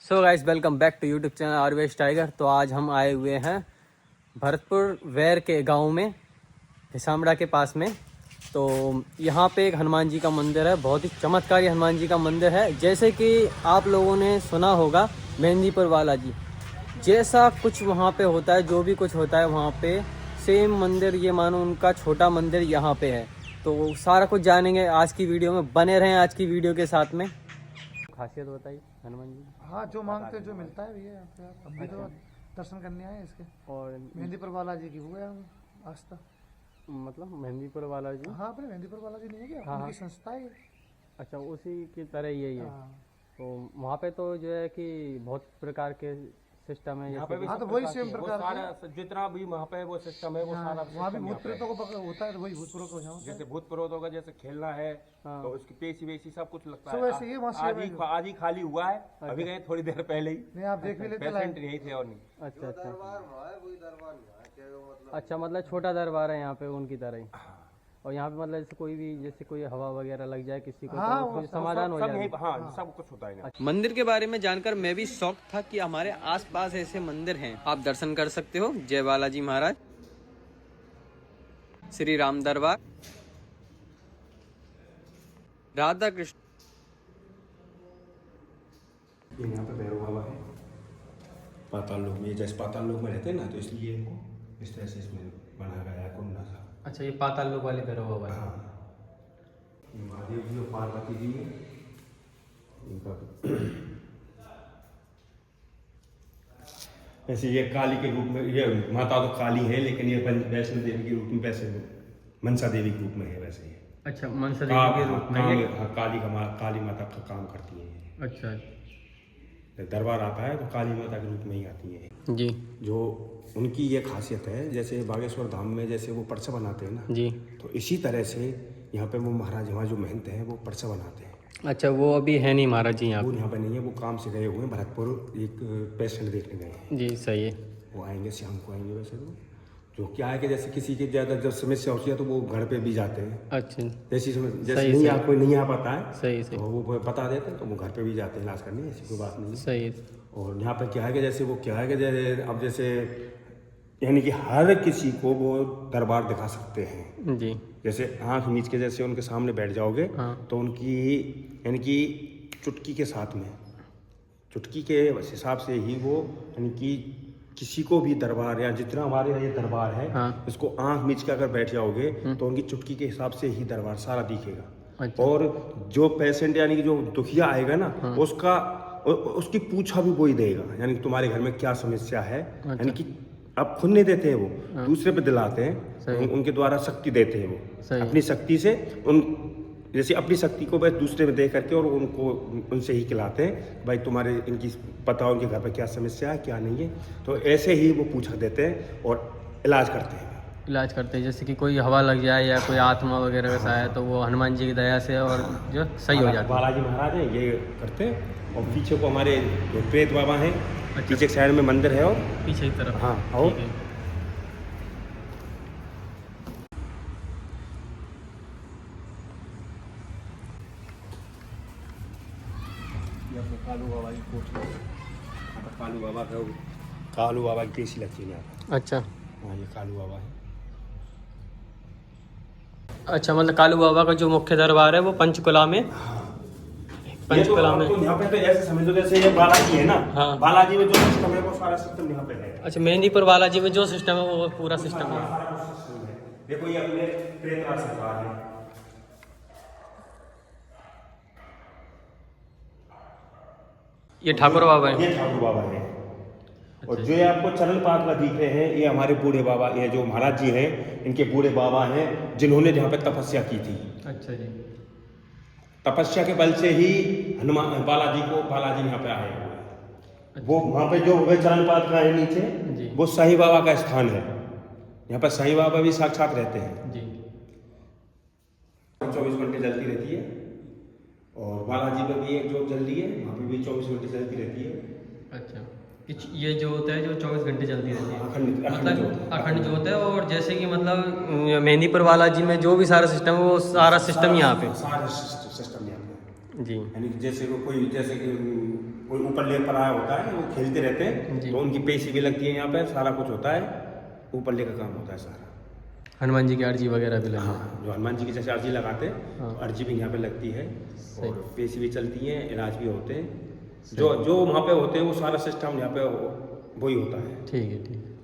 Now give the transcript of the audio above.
So guys welcome back to YouTube channel Aarvesh Tiger. तो आज हम आए हुए हैं भरतपुर वैर के गांव में, हिसामड़ा के पास में। तो यहाँ पे एक हनुमान जी का मंदिर है, बहुत ही चमत्कारी हनुमान जी का मंदिर है। जैसे कि आप लोगों ने सुना होगा मेहंदीपुर वाला जी, जैसा कुछ वहाँ पे होता है, जो भी कुछ होता है वहाँ पे सेम मंदिर, ये मानो उनका छोटा मंदिर यहाँ पे है। तो सारा कुछ जानेंगे आज की वीडियो में, बने रहें आज की वीडियो के साथ में। खासियत बताइए हनुमान जी। हाँ, जो मांगते जो मिलता है भैया यहाँ पे। आप अभी तो दर्शन करने आए इसके। और मेहंदीपुर वाला जी की हुआ है आज तक। मतलब मेहंदीपुर वाला जी? हाँ, अपने मेहंदीपुर वाला जी नहीं है क्या? हाँ, उनकी संस्था है। अच्छा, उसी की तरह यही है। हाँ। तो वहाँ पे तो जो है कि बहुत प्रकार के सिस्टम है यहाँ पे भी हाँ, तो सब वही प्रकार सेम के- वो प्रकार सारा जितना भी वहाँ पे वो सिस्टम है वो सारा वहाँ भी system भूत यहाँ पे है। प्रेतों को होता है, तो वही भूत प्रेतों को यहाँ जैसे भूत प्रेत होगा, जैसे खेलना है हाँ। तो उसकी पेशी वेशी सब कुछ लगता सब है। ऐसे ही वहाँ आज सेम ही है। आज ही खाली हुआ है, अभी गए थोड़ी देर पहले ही। नहीं, आप देख भी लेते पेशेंट नहीं थे और नहीं। अच्छा अच्छा अच्छा, मतलब छोटा दरबार है यहाँ पे उनकी तरह ही। और यहाँ पे मतलब जैसे कोई भी, जैसे कोई हवा वगैरह लग जाए किसी को, हाँ, तो वो कुछ समाधान हो सब जाए। यहीं हाँ सब कुछ होता है यहाँ। मंदिर के बारे में जानकर मैं भी शौक था कि हमारे आसपास ऐसे मंदिर हैं। आप दर्शन कर सकते हो। जय बालाजी महाराज, श्री राम दरबार, राधा कृष्ण। ये यहाँ पे भैरव बाबा है पाताल लोक में। जैसे पाताल लोक में रहते हैं ना, तो इसलिए इनको इस तरह से इसमें बनाया गया है कुंडा सा। अच्छा, ये पाताल लोक वाले भैरव बाबा है। हाँ, ये महादेव जी और पार्वती जी हैं इनका। वैसे ये काली के रूप में, ये माता तो काली है, लेकिन ये वैष्णो देवी के रूप में, वैसे मनसा देवी के रूप में है वैसे ये। अच्छा, मनसा देवी के रूप में ये? हाँ, काली माता का काम करती है ये। अच्छा दरबार आता है तो काली माता के रूप में ही आती है जी जो उनकी ये खासियत है। जैसे बागेश्वर धाम में जैसे वो परसा बनाते हैं ना, जी। तो इसी तरह से यहाँ पे वो महाराज वहाँ जो महंत हैं वो परसा बनाते हैं। अच्छा, वो अभी है नहीं महाराज जी यहाँ वो यहाँ पे नहीं है, वो काम से गए हुए हैं भरतपुर, एक पेशेंट देखने गए हैं। पे? जी सही है। वो आएंगे, शाम को आएंगे। वैसे तो जो क्या है कि जैसे किसी की ज़्यादा जब समस्या होती है तो वो घर पे भी जाते हैं। अच्छा, जैसे सही, नहीं सही। कोई नहीं आ पाता है सही तो सही वो बता देते हैं, तो वो घर पे भी जाते हैं इलाज करने, ऐसी कोई बात नहीं है। सही। और यहाँ पे क्या है कि जैसे वो क्या है कि जैसे अब जैसे यानी कि हर किसी को वो दरबार दिखा सकते हैं। जी जैसे आँख मीच के जैसे उनके सामने बैठ जाओगे हाँ। तो उनकी यानी कि चुटकी के साथ में, चुटकी के हिसाब से ही वो यानी कि किसी को भी दरबार, या जितना हमारे यहाँ ये दरबार है हाँ। इसको आँख मीच के अगर बैठ जाओगे तो उनकी चुटकी के हिसाब से ही दरबार सारा दिखेगा। अच्छा। और जो पेशेंट यानी कि जो दुखिया आएगा ना, उसकी पूछा भी वही देगा, यानी कि तुम्हारे घर में क्या समस्या है। यानी कि अब खुद नहीं देते हैं वो, दूसरे पे दिलाते हैं। उनके द्वारा शक्ति देते हैं वो, अपनी शक्ति से जैसे अपनी शक्ति को बस दूसरे में दे करके और उनको उनसे ही खिलाते हैं। भाई तुम्हारे इनकी पता हो उनके घर पे क्या समस्या है क्या नहीं है, तो ऐसे ही वो पूछा देते हैं और इलाज करते हैं। इलाज करते हैं। जैसे कि कोई हवा लग जाए या कोई आत्मा वगैरह वैसा है तो वो हनुमान जी की दया से और जो सही हो जाता है। बालाजी महाराज हैं ये करते हैं। और पीछे को हमारे जो प्रेत बाबा हैं, पीछे साइड में मंदिर है और पीछे की तरफ। हाँ, और ठीक है। कालू बाबा की कोठी, कालू बाबा का, कालू बाबा की पेशी लगती है यहाँ। अच्छा हाँ, ये कालू बाबा है। अच्छा, मतलब कालू बाबा का जो मुख्य दरबार है वो पंचकुला में? पंचकुला में। तो यहाँ पे तो ऐसे समझ लो जैसे ये बालाजी है ना, हाँ। बालाजी में जो सिस्टम है वो सारा सिस्टम यहाँ पे है। अच्छा, मेहंदीपुर बालाजी में जो सिस्टम है वो पूरा सिस्टम है। सारा कुछ सिस्टम है। देखो ये अपने प्रेतराज सरकार है। ये ठाकुर बाबा है? ये ठाकुर बाबा है। और जो ये आपको चरण पादुका दिख रहे हैं, ये हमारे बूढ़े बाबा, ये जो महाराज जी हैं इनके बूढ़े बाबा हैं जिन्होंने यहाँ पे तपस्या की थी। अच्छा जी। तपस्या के बल से ही बालाजी यहाँ पे आए हुए हैं। वो वहाँ पे जो चरण पादुका है नीचे, जी। वो साईं बाबा का स्थान है। यहाँ पर साईं बाबा भी साक्षात रहते हैं जी। 24 घंटे जलती रहती है। और बालाजी में भी एक जोत जल रही है, वहाँ पे भी 24 घंटे जलती रहती है। अच्छा, ये जो होता है जो 24 घंटे चलती रहती है, अखंड मतलब जोत। अखंड जोत है। और जैसे कि मतलब मेहंदीपुर बालाजी में जो भी सारा सिस्टम है वो सारा सिस्टम यहाँ पे? सारा सिस्टम यहाँ पे जी। यानी कि जैसे कोई जैसे कि कोई ऊपर ले पर आया होता है, वो खेलते रहते हैं, जी। तो उनकी पेशी भी लगती है यहाँ पे, सारा कुछ होता है, ऊपर ले का काम होता है सारा। हनुमान जी की अर्जी वगैरह भी लगी। हाँ, जो हनुमान जी की जैसे अर्जी लगाते हैं, हाँ। तो अर्जी भी यहाँ पे लगती है, सही। और पेशी भी चलती है, इलाज भी होते हैं, जो जो वहाँ पे होते हैं वो सारा सिस्टम यहाँ पे वही होता है। ठीक है ठीक है।